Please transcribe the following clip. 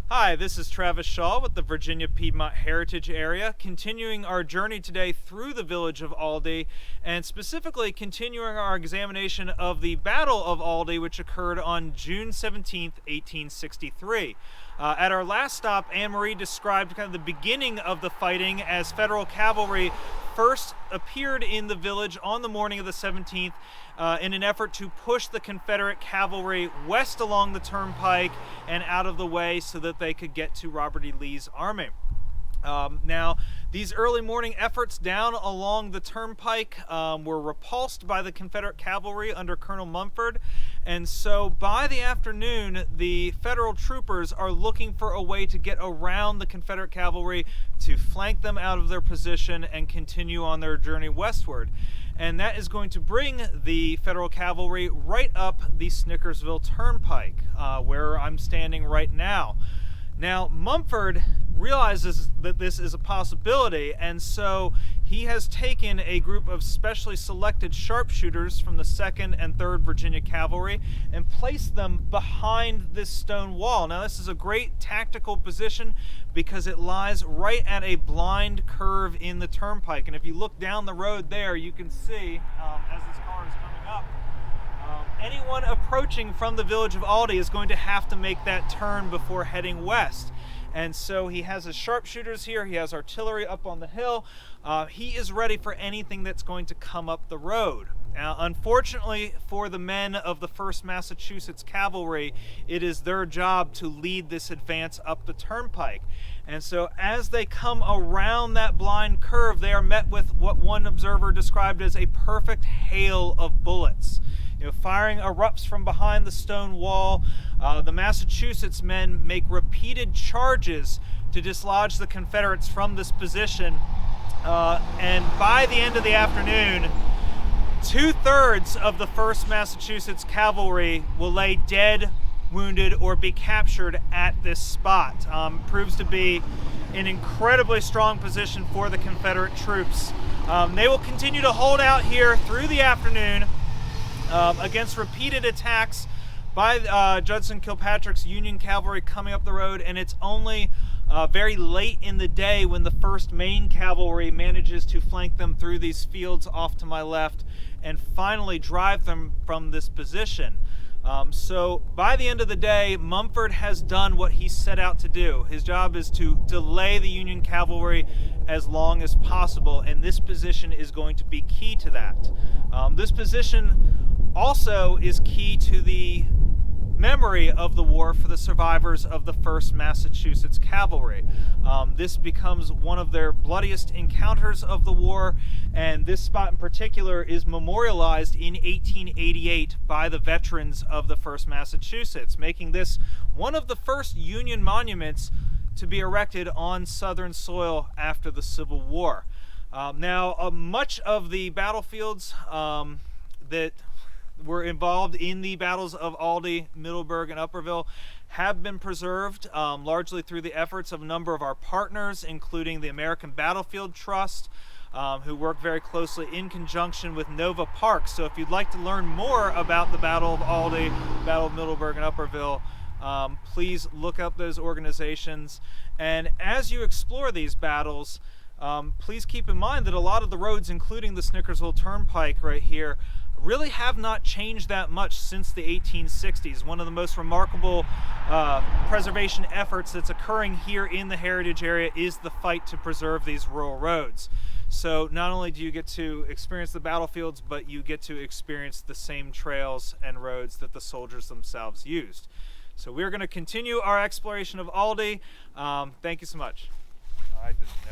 Hi, this is Travis Shaw with the Virginia Piedmont Heritage Area, continuing our journey today through the village of Aldie, and specifically continuing our examination of the Battle of Aldie, which occurred on June 17th, 1863. At our last stop, Anne-Marie described kind of the beginning of the fighting as Federal cavalry first appeared in the village on the morning of the 17th in an effort to push the Confederate cavalry west along the turnpike and out of the way so that they could get to Robert E. Lee's army. Now, these early morning efforts down along the turnpike were repulsed by the Confederate cavalry under Colonel Mumford, and so by the afternoon, the Federal troopers are looking for a way to get around the Confederate cavalry to flank them out of their position and continue on their journey westward. And that is going to bring the Federal cavalry right up the Snickersville Turnpike, where I'm standing right now. Now, Mumford realizes that this is a possibility, and so he has taken a group of specially selected sharpshooters from the 2nd and 3rd Virginia Cavalry and placed them behind this stone wall. Now, this is a great tactical position because it lies right at a blind curve in the turnpike. And if you look down the road there, you can see, as this car is coming up, anyone approaching from the village of Aldie is going to have to make that turn before heading west. And so he has his sharpshooters here, he has artillery up on the hill. He is ready for anything that's going to come up the road. Now, unfortunately for the men of the 1st Massachusetts Cavalry, it is their job to lead this advance up the turnpike. And so as they come around that blind curve, they are met with what one observer described as a perfect hail of bullets. Firing erupts from behind the stone wall. The Massachusetts men make repeated charges to dislodge the Confederates from this position. And by the end of the afternoon, 2/3 of the 1st Massachusetts Cavalry will lay dead, wounded, or be captured at this spot. Proves to be an incredibly strong position for the Confederate troops. They will continue to hold out here through the afternoon against repeated attacks by Judson Kilpatrick's Union cavalry coming up the road, and it's only very late in the day when the 1st Maine Cavalry manages to flank them through these fields off to my left and finally drive them from this position. So by the end of the day, Mumford has done what he set out to do. His job is to delay the Union cavalry as long as possible, and this position is going to be key to that. This position also is key to the memory of the war for the survivors of the 1st Massachusetts Cavalry. This becomes one of their bloodiest encounters of the war, and this spot in particular is memorialized in 1888 by the veterans of the 1st Massachusetts, making this one of the first Union monuments to be erected on Southern soil after the Civil War. Now, much of the battlefields that were involved in the battles of Aldie, Middleburg, and Upperville have been preserved largely through the efforts of a number of our partners, including the American Battlefield Trust, who work very closely in conjunction with Nova Parks. So if you'd like to learn more about the Battle of Aldie, Battle of Middleburg, and Upperville, please look up those organizations. And as you explore these battles, please keep in mind that a lot of the roads, including the Snickersville Turnpike right here, really have not changed that much since the 1860s. One of the most remarkable preservation efforts that's occurring here in the heritage area is the fight to preserve these rural roads. So not only do you get to experience the battlefields, but you get to experience the same trails and roads that the soldiers themselves used. So we're going to continue our exploration of Aldie. Thank you so much. I didn't know.